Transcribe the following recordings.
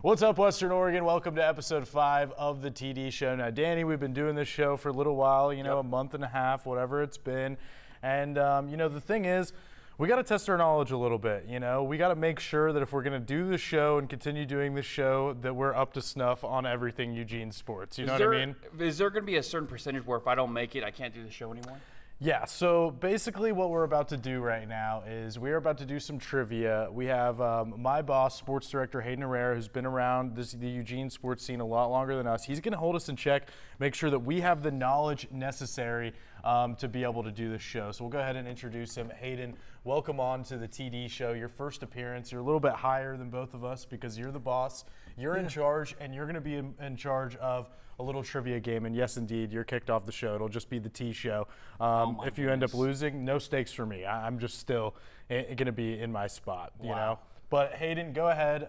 What's up, Western Oregon? Welcome to episode 5 of the TD Show. Now, Danny, we've been doing this show for a little while, a month and a half, whatever it's been. And, the thing is, we got to test our knowledge a little bit. We got to make sure that if we're going to do the show and continue doing the show, that we're up to snuff on everything Eugene sports. You know what I mean? Is there going to be a certain percentage where if I don't make it, I can't do the show anymore? Yeah, so basically what we're about to do right now is we're about to do some trivia. We have my boss, Sports Director Hayden Herrera, who's been around the Eugene sports scene a lot longer than us. He's going to hold us in check, make sure that we have the knowledge necessary to be able to do this show. So we'll go ahead and introduce him. Hayden, welcome on to the TD Show. Your first appearance. You're a little bit higher than both of us because you're the boss. You're in charge, and you're going to be in charge of a little trivia game. And yes, indeed, you're kicked off the show. It'll just be the T show. If you end up losing, no stakes for me. I'm just still going to be in my spot, you know. But Hayden, go ahead.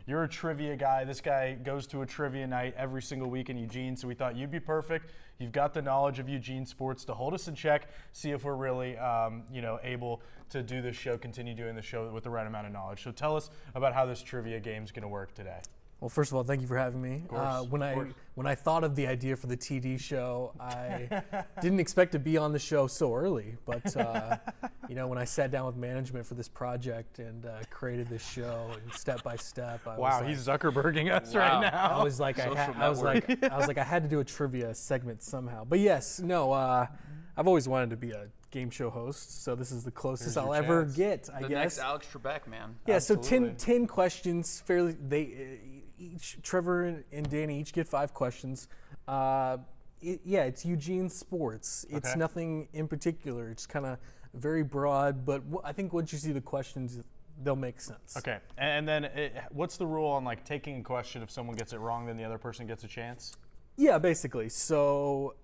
You're a trivia guy. This guy goes to a trivia night every single week in Eugene, so we thought you'd be perfect. You've got the knowledge of Eugene sports to hold us in check, see if we're really, able to do this show, continue doing the show with the right amount of knowledge. So tell us about how this trivia game's going to work today. Well, first of all, thank you for having me. Of course. When I thought of the idea for the TD show, I didn't expect to be on the show so early. But when I sat down with management for this project and created this show and step by step, He's Zuckerberging us right now. I was like, I had to do a trivia segment somehow. But yes, I've always wanted to be a game show host, so this is the closest I'll ever get, I guess. The next Alex Trebek, man. Yeah, absolutely. So 10 questions, Trevor and Danny each get 5 questions. It's Eugene sports. It's nothing in particular. It's kind of very broad, but I think once you see the questions, they'll make sense. Okay, and then what's the rule on taking a question? If someone gets it wrong, then the other person gets a chance? Yeah, basically. So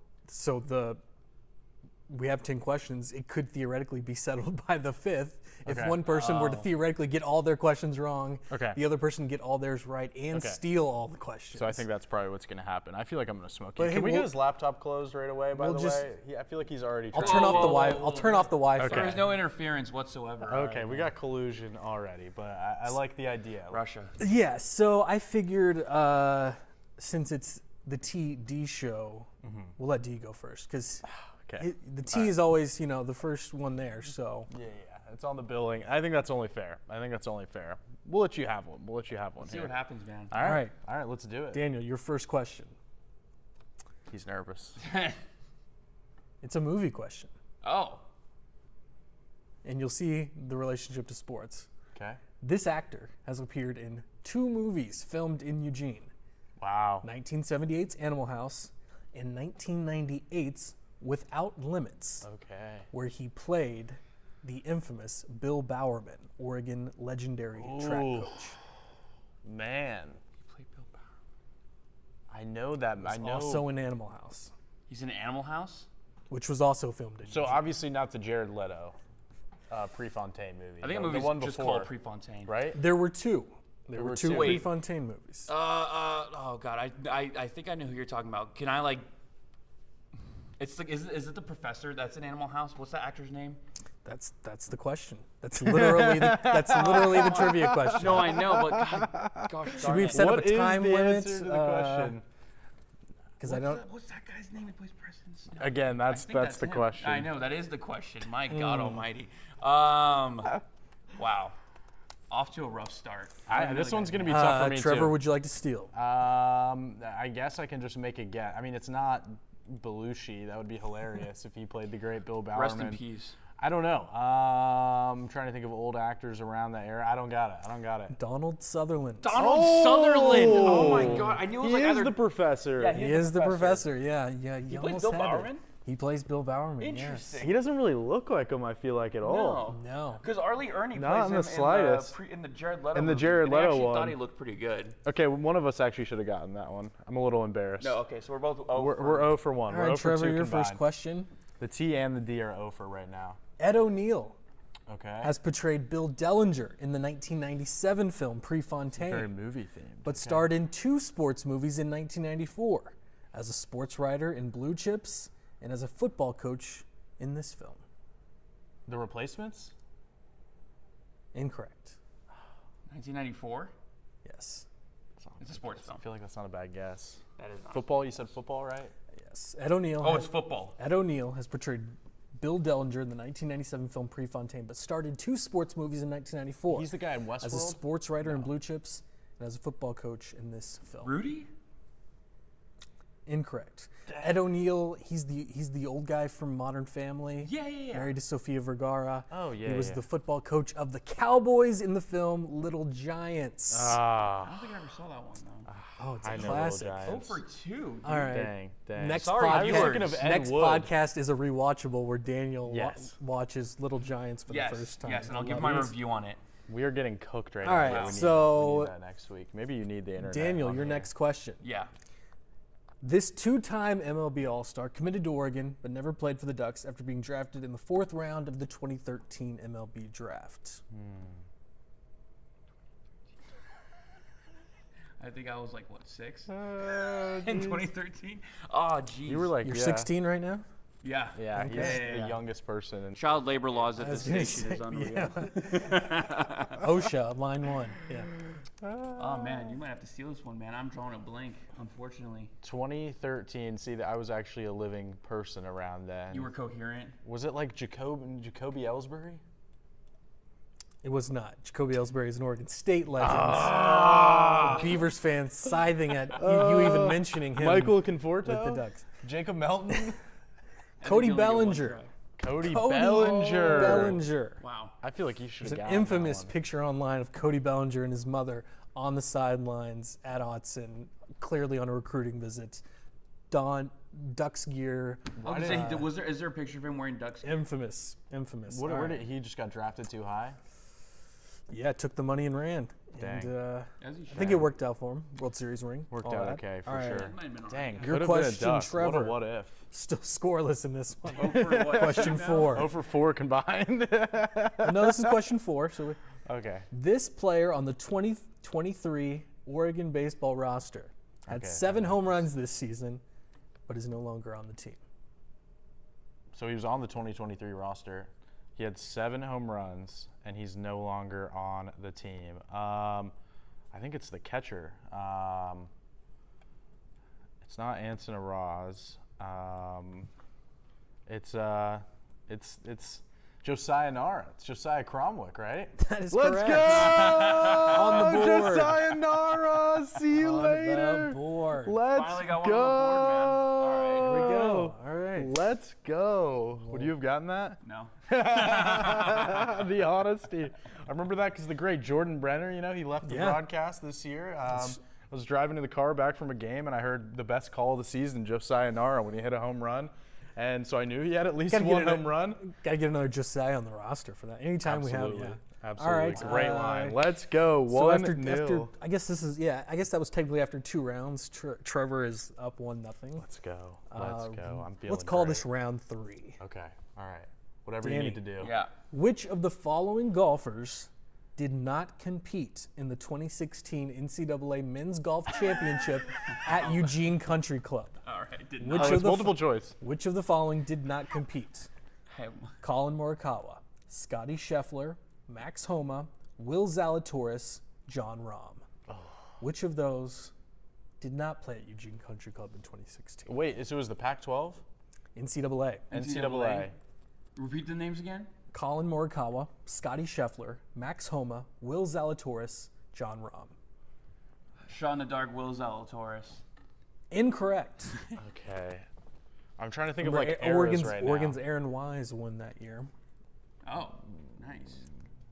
we have 10 questions. It could theoretically be settled by the 5th. If one person were to theoretically get all their questions wrong, the other person get all theirs right and steal all the questions. So I think that's probably what's going to happen. I feel like I'm going to smoke you. Can we get his laptop closed right away, by the way? I feel like he's already I'll turn off the Wi-Fi. There is no interference whatsoever. Okay, we got collusion already, but I like the idea. Russia. Yeah, so I figured since it's the TD show, we'll let D go first because the T is always, the first one there. So yeah, it's on the billing. I think that's only fair. We'll let you have one. See what happens, man. All right, let's do it. Daniel, your first question. He's nervous. It's a movie question. Oh. And you'll see the relationship to sports. Okay. This actor has appeared in 2 movies filmed in Eugene. Wow. 1978's Animal House and 1998's Without Limits, where he played the infamous Bill Bowerman, Oregon legendary track coach. Man. He played Bill Bowerman. I know that. He was also in Animal House. He's in Animal House? Which was also filmed in So obviously not the Jared Leto Prefontaine movie. I think the movie's just called Prefontaine. Right? There were 2. There were 2 Wait. Prefontaine movies. Oh God, I think I know who you're talking about. Can I It's is it the professor that's in Animal House? What's that actor's name? That's the question. That's literally the trivia question. No, I know, but gosh, should we have set up a time limit? Answer to the question? Because I don't. What's that guy's name that plays President's? No, Again, that's the him. question. I know that is the question. My God Almighty. Wow. Off to a rough start. This one's going to be tough for me Trevor, too. would you like to steal? I guess I can just make a guess. I mean, it's not Belushi. That would be hilarious if he played the great Bill Bowerman. Rest in peace. I don't know. I'm trying to think of old actors around that era. I don't got it. Donald Sutherland. Sutherland. Oh my God! I knew it was he is the professor. Yeah, he is the professor. Yeah. He plays Bill Bowerman. He plays Bill Bowerman. Interesting. Yes. He doesn't really look like him, I feel like, at all. No. Because Arlie Ernie Not plays in him the slightest. in the Jared Leto In the movie, Jared and I Leto actually one. thought he looked pretty good. Okay, one of us actually should have gotten that one. I'm a little embarrassed. No, okay, so we're both 0 We're 0 for 1. All We're right, 0 for 2 Trevor, your combined. first question. The T and the D are 0 for right now. Ed O'Neill Okay. has portrayed Bill Dellinger in the 1997 film Prefontaine. Very movie themed. But starred in 2 sports movies in 1994, as a sports writer in Blue Chips and as a football coach in this film. The Replacements? Incorrect. 1994? Yes. It's a sports film. I feel like that's not a bad guess. That is not. Football? You said football, right? Yes. Ed O'Neill. Oh, it's football. Ed O'Neill has portrayed Bill Dellinger in the 1997 film Prefontaine, but starred in 2 sports movies in 1994. He's the guy in Westworld? As a sports writer in Blue Chips and as a football coach in this film. Rudy? Incorrect. Ed O'Neill, he's the old guy from Modern Family. Yeah. Married to Sofia Vergara. Oh, yeah, He was yeah. the football coach of the Cowboys in the film Little Giants. I don't think I ever saw that one, though. Oh, it's I a know Little classic. Giants. 0 for 2. All right. Dang. Next Sorry, I was viewers. thinking of Ed Next Wood. podcast is a rewatchable where Daniel Yes. watches Little Giants for the first time. Yes, and I'll I give love my it. review on it. We are getting cooked right All now. right, Yeah, we need so- that next week. Maybe you need the internet. Daniel, on your here. next question. Yeah. This 2-time MLB All-Star committed to Oregon but never played for the Ducks after being drafted in the 4th round of the 2013 MLB Draft. I think I was like, 6? In Geez. 2013? Oh, geez. You were like, You're yeah. 16 right now? Yeah. Yeah, he's Okay. the youngest person. And Child labor laws at I this was gonna station is say, unreal. yeah. OSHA, line 1. Yeah. Oh, man, you might have to steal this one, man. I'm drawing a blank, unfortunately. 2013. See, that I was actually a living person around then. You were coherent. Was it like Jacoby Ellsbury? It was not. Jacoby Ellsbury is an Oregon State legend. Beavers fans scything at you even mentioning him Michael with the Conforto? Ducks. Jacob Melton? Cody you only get one Bellinger. try. Cody Cody Bellinger. Bellinger. Wow. I feel like you should There's have an gotten infamous that one. picture online of Cody Bellinger and his mother on the sidelines at Autzen, clearly on a recruiting visit. Ducks gear. I was gonna say, is there a picture of him wearing Ducks? Infamous. Where All did right. he just got drafted too high? Yeah, took the money and ran. Dang. And As he I should. think it worked out for him. World Series ring. Worked all out that. okay, for All right. sure. Might have been all Dang, right. Your could have been a question, duck. Trevor. What a what if? Still scoreless in this one. Oh, for what? Question Now? 4. 0 for 4 combined. No, this is question 4. So Okay. this player on the 2023 Oregon baseball roster had Okay, 7 home runs this season, but is no longer on the team. So he was on the 2023 roster. He had 7 home runs, and he's no longer on the team. I think it's the catcher. It's not Anson Araz. It's Josiah Nara. It's Josiah Cromwick, right? That is Let's correct. go! On the board. Josiah Nara. See you On later. the board. Let's Finally got one go. on the board, man. All right. Here we go. All right. Let's go. Would you have gotten that? No. The honesty. I remember that because the great Jordan Brenner, he left the Yeah. broadcast this year. I was driving in the car back from a game, and I heard the best call of the season, Josiah Nara, when he hit a home run. And so I knew he had at least Gotta get one another- home run. Got to get another Josiah on the roster for that. Anytime we have, yeah. Absolutely. All right. Great line. Let's go. So 1-0. I guess this is, I guess that was technically after 2 rounds. Trevor is up 1-0. Let's go. Let's go. I'm feeling Let's call great. this round 3. Okay. All right. Whatever Danny. you need to do. Yeah. Which of the following golfers did not compete in the 2016 NCAA Men's Golf Championship at Eugene Country Club? All right. Did Which not. Oh, of it's the multiple choice. Which of the following did not compete? Hey, Colin Morikawa, Scotty Scheffler, Max Homa, Will Zalatoris, John Rahm. Which of those did not play at Eugene Country Club in 2016? Wait, so it was the Pac-12? NCAA. NCAA. Repeat the names again. Colin Morikawa, Scotty Scheffler, Max Homa, Will Zalatoris, John Rahm. Shot in the dark, Will Zalatoris. Incorrect. Okay. I'm trying to think of Remember, like eras right Oregon's now. Aaron Wise won that year, Oh, nice.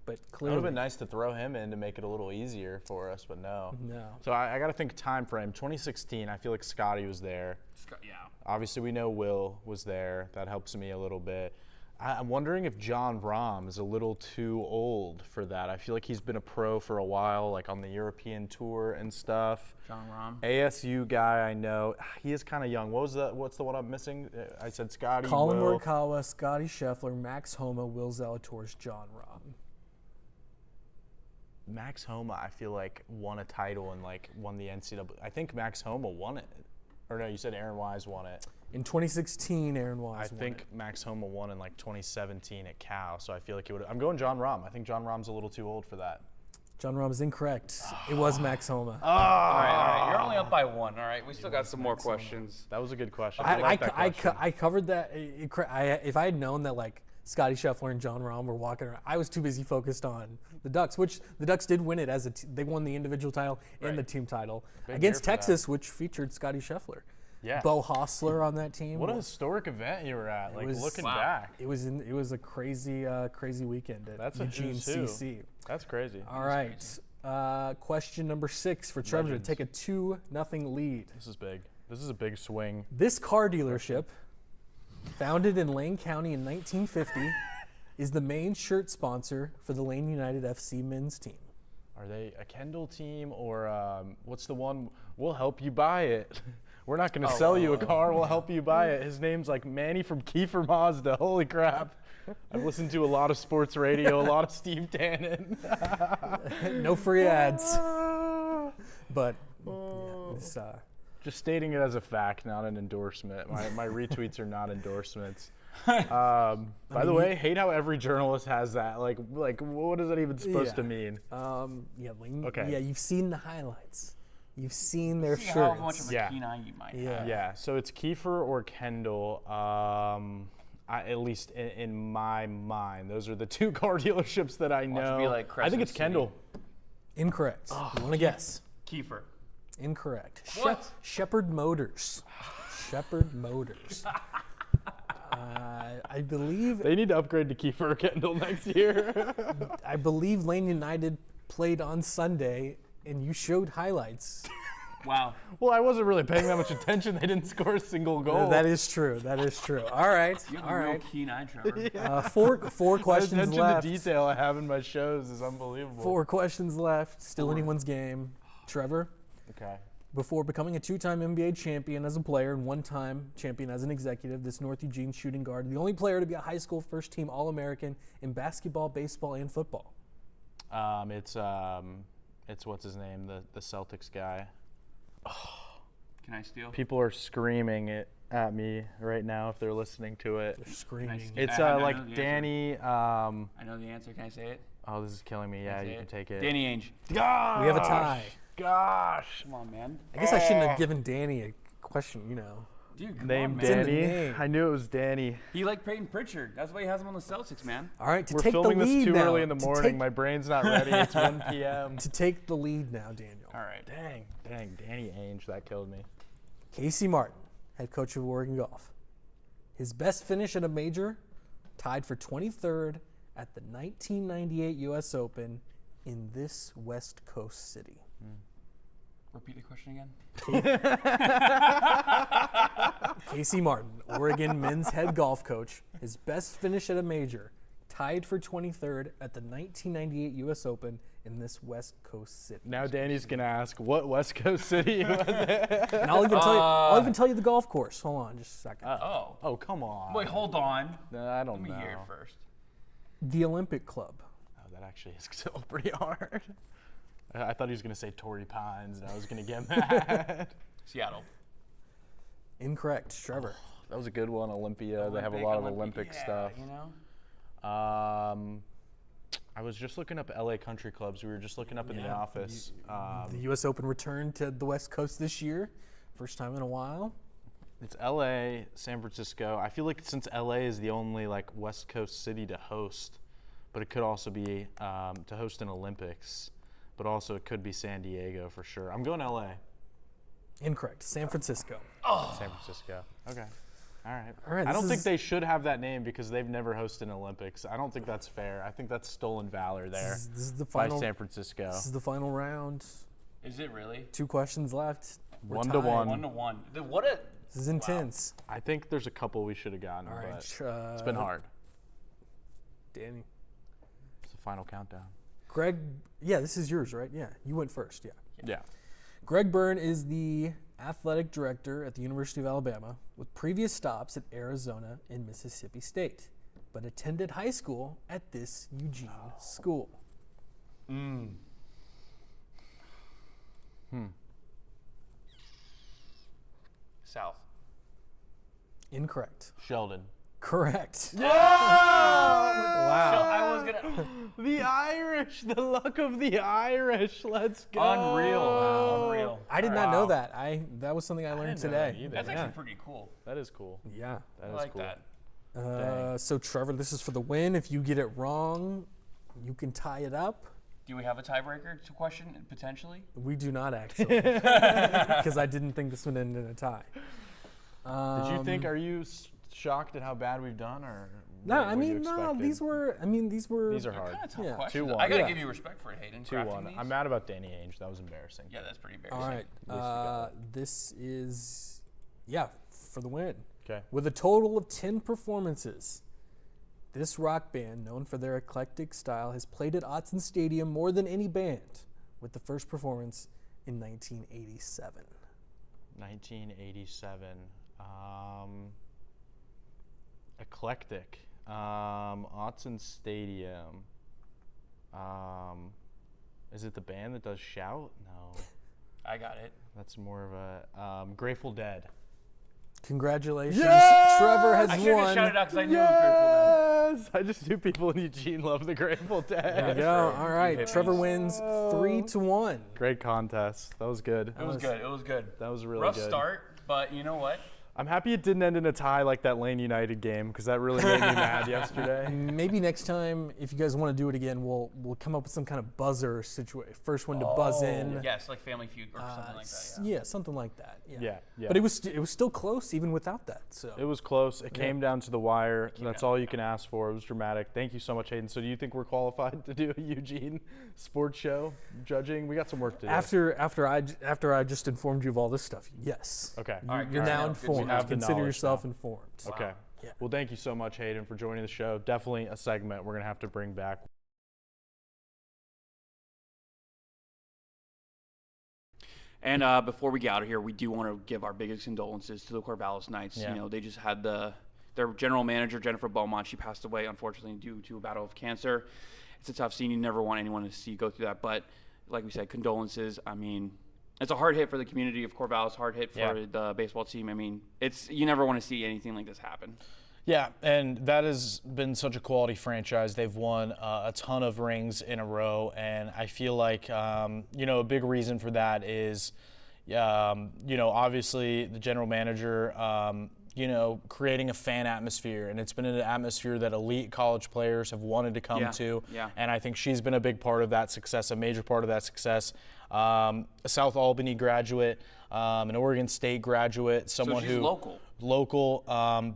but It would clearly have been nice to throw him in to make it a little easier for us, but no. no. So I got to think time frame. 2016, I feel like Scotty was there. Yeah. Obviously, we know Will was there. That helps me a little bit. I'm wondering if John Rahm is a little too old for that. I feel like he's been a pro for a while, like on the European tour and stuff. John Rahm. ASU guy, I know. He is kind of young. What's the one I'm missing? I said Scotty, Colin Will. Morikawa, Scotty Scheffler, Max Homa, Will Zalatoris, John Rahm. Max Homa, I feel like won a title and like won the NCAA. I think Max Homa won it. Or no, you said Aaron Wise won it. In 2016, Aaron Wise I won think it. Max Homa won in like 2017 at Cal, so I feel like he would. I'm going John Rahm. I think John Rahm's a little too old for that. John Rahm is incorrect. It was Max Homa. All right. You're only up by one. All right, we still got some more questions. That was a good question. I like that question. I covered that. If I had known that like Scotty Scheffler and John Rahm were walking around, I was too busy focused on the Ducks, which the Ducks did win it as they won the individual title and the team title against Texas, which featured Scotty Scheffler. Yeah. Bo Hostler on that team. What a historic event you were at. Looking back. It was a crazy weekend at Eugene CC. That's crazy. All right. Question number 6 for Trevor to take a 2-0 lead. This is big. This is a big swing. This car dealership, founded in Lane County in 1950, is the main shirt sponsor for the Lane United FC men's team. Are they a Kendall team or what's the one? We'll help you buy it. We're not going to sell you a car. We'll help you buy it. His name's like Manny from Kiefer Mazda. Holy crap. I've listened to a lot of sports radio, a lot of Steve Tannen. No free ads. But just stating it as a fact, not an endorsement. My retweets are not endorsements. By the way, hate how every journalist has that. Like what is that even supposed to mean? Yeah, you've seen the highlights. You've seen their shirts. How much of a keen eye you might have. Yeah, so it's Kiefer or Kendall. At least in my mind, those are the 2 car dealerships that I know. Be like I think it's Crescent Kendall. Incorrect. You want to guess? Kiefer. Incorrect. What? Shepherd Motors. Shepherd Motors. I believe They need to upgrade to Kiefer or Kendall next year. I believe Lane United played on Sunday, and you showed highlights. Wow. Well, I wasn't really paying that much attention. They didn't score a single goal. That is true. All right. You have a real keen eye, Trevor. Yeah. Four questions the attention left. to detail I have in my shows is unbelievable. 4 questions left. Still anyone's game. Trevor, Okay. before becoming a 2-time NBA champion as a player and 1-time champion as an executive, this North Eugene shooting guard, the only player to be a high school first-team All-American in basketball, baseball, and football. It's what's his name, the Celtics guy. Can I steal? People are screaming it at me right now if they're listening to it. They're screaming. It's I know like the Danny. I know the answer. Can I say it? Oh, this is killing me. Yeah, you can take it. Danny Ainge. Gosh, We have a tie. Gosh. Come on, man. I guess I shouldn't have given Danny a question, Dude, come Name on, man. in the Danny. name. I knew it was Danny. He liked Peyton Pritchard. That's why he has him on the Celtics, man. All right, to We're take the filming lead this too now. early in the morning. My brain's not ready. It's 1 p.m. To take the lead now, Daniel. All right. Dang, Danny Ainge, that killed me. Casey Martin, head coach of Oregon Golf. His best finish at a major, tied for 23rd at the 1998 U.S. Open in this West Coast city. Repeat the question again. Casey Martin, Oregon men's head golf coach. His best finish at a major, tied for 23rd at the 1998 U.S. Open in this West Coast city. Now Danny's gonna ask, what West Coast city was it? And I'll even tell you the golf course. Hold on, just a second. Oh, come on. Wait, hold on. No, I don't Let me know. hear it first. The Olympic Club. Oh, that actually is still pretty hard. I thought he was gonna say Torrey Pines, and I was gonna get mad. Seattle. Incorrect, Trevor. That was a good one. Olympia. They have a lot of Olympic stuff. You know? I was just looking up LA country clubs. We were just looking up in the office. The U.S. Open returned to the West Coast this year, first time in a while. It's LA, San Francisco. I feel like since LA is the only like West Coast city to host, but it could also be to host an Olympics, but also it could be San Diego for sure. I'm going LA. Incorrect, San Francisco. San Francisco. Okay. All right. All right, I don't this think is- they should have that name because they've never hosted an Olympics. I don't think that's fair. I think that's stolen valor there This is the by final. San Francisco. This is the final round. Is it really? 2 questions left. We're 1 to tied. 1. 1-1. What a. This is intense. I think there's a couple we should have gotten, All right, but it's been hard. Danny. It's the final countdown. Greg, yeah, this is yours, right? Yeah, you went first, yeah. Yeah. Greg Byrne is the athletic director at the University of Alabama with previous stops at Arizona and Mississippi State, but attended high school at this Eugene school. South. Incorrect. Sheldon. Correct. Yeah! Wow. So I was gonna. The Irish, the luck of the Irish. Let's go. Unreal. I did not know that. That was something I learned didn't know that today. either. That's Yeah. actually pretty cool. That is cool. Yeah. That I is like cool. that. So Trevor, this is for the win. If you get it wrong, you can tie it up. Do we have a tiebreaker to question potentially? We do not actually, because I didn't think this would end in a tie. Did you think? Are you shocked at how bad we've done, or No, what I were you mean, no. expecting? These were. These are hard. Kind of tough Yeah. questions. 2-1. I gotta Yeah. give you respect for it, Hayden. 2-1. crafting these. I'm mad about Danny Ainge. That was embarrassing. Yeah, that's pretty All embarrassing. right. This is, for the win. Okay. With a total of 10 performances, this rock band, known for their eclectic style, has played at Autzen Stadium more than any band, with the first performance in 1987. 1987. Eclectic. Autzen Stadium. Is it the band that does Shout? No. I got it. That's more of a Grateful Dead. Congratulations. Yes! Trevor has I should have won. shouted out because I knew it was Grateful Dead. Yes! I just knew people in Eugene love the Grateful Dead. There you That's go. true. All right. You hit Trevor me. wins 3-1. Great contest. That was good. It was good. It was good. That was really Rough good. start, but you know what? I'm happy it didn't end in a tie like that Lane United game, because that really made me mad yesterday. Maybe next time, if you guys want to do it again, we'll come up with some kind of buzzer situation. First one to buzz in. Yes, like Family Feud or something like that. Yeah, something like that. Yeah. But it was still close even without that. So It was close. It came down to the wire. That's down all to you can ask for. It was dramatic. Thank you so much, Hayden. So do you think we're qualified to do a Eugene sports show judging? We got some work to do. after I just informed you of all this stuff, yes. Okay. All right, You're good to now know. Good to informed. know. have the Consider knowledge yourself now. informed. Okay. Yeah. Well, thank you so much, Hayden, for joining the show. Definitely a segment we're going to have to bring back. And before we get out of here, we do want to give our biggest condolences to the Corvallis Knights. Yeah. You know, they just had their general manager, Jennifer Beaumont. She passed away, unfortunately, due to a battle of cancer. It's a tough scene. You never want anyone to see you go through that. But like we said, condolences. I mean, it's a hard hit for the community of Corvallis, hard hit for the baseball team. I mean, you never want to see anything like this happen. Yeah, and that has been such a quality franchise. They've won a ton of rings in a row, and I feel like, a big reason for that is, obviously the general manager, creating a fan atmosphere, and it's been an atmosphere that elite college players have wanted to come to, and I think she's been a big part of that success, a major part of that success. A South Albany graduate, an Oregon State graduate, someone so she's who local,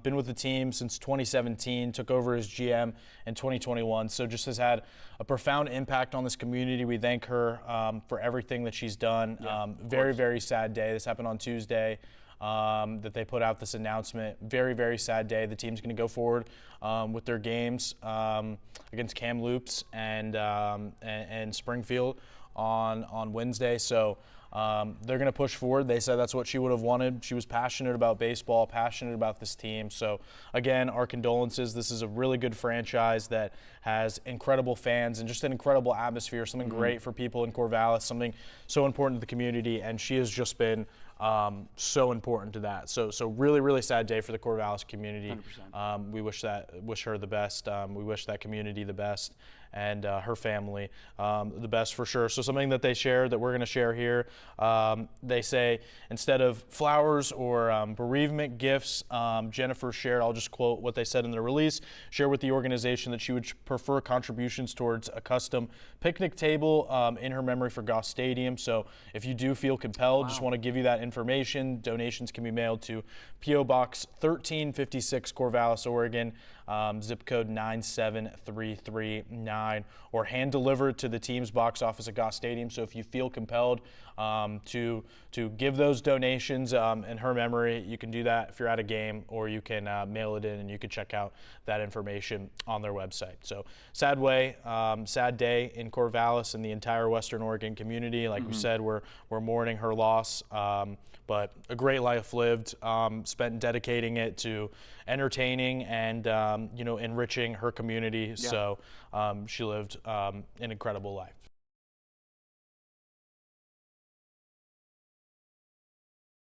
been with the team since 2017, took over as GM in 2021, so just has had a profound impact on this community. We thank her for everything that she's done. Very, very sad day. This happened on Tuesday. That they put out this announcement. Very, very sad day. The team's going to go forward with their games against Kamloops and Springfield on Wednesday. So they're going to push forward. They said that's what she would have wanted. She was passionate about baseball, passionate about this team. So again, our condolences. This is a really good franchise that has incredible fans and just an incredible atmosphere, something great for people in Corvallis, something so important to the community, and she has just been so important to that. So really, really sad day for the Corvallis community. We wish her the best. We wish that community the best, and her family the best for sure. So something that they share that we're going to share here, they say instead of flowers or bereavement gifts, Jennifer shared, I'll just quote what they said in the release, share with the organization that she would prefer contributions towards a custom picnic table in her memory for Goss Stadium. So if you do feel compelled, just want to give you that information. Donations can be mailed to P.O. Box 1356, Corvallis, Oregon, zip code 97339, or hand delivered to the team's box office at Goss Stadium. So if you feel compelled to give those donations in her memory, you can do that if you're at a game, or you can mail it in, and you can check out that information on their website. So sad day in Corvallis and the entire Western Oregon community. Like we said, we're mourning her loss, but a great life lived, spent dedicating it to entertaining and enriching her community. So she lived an incredible life.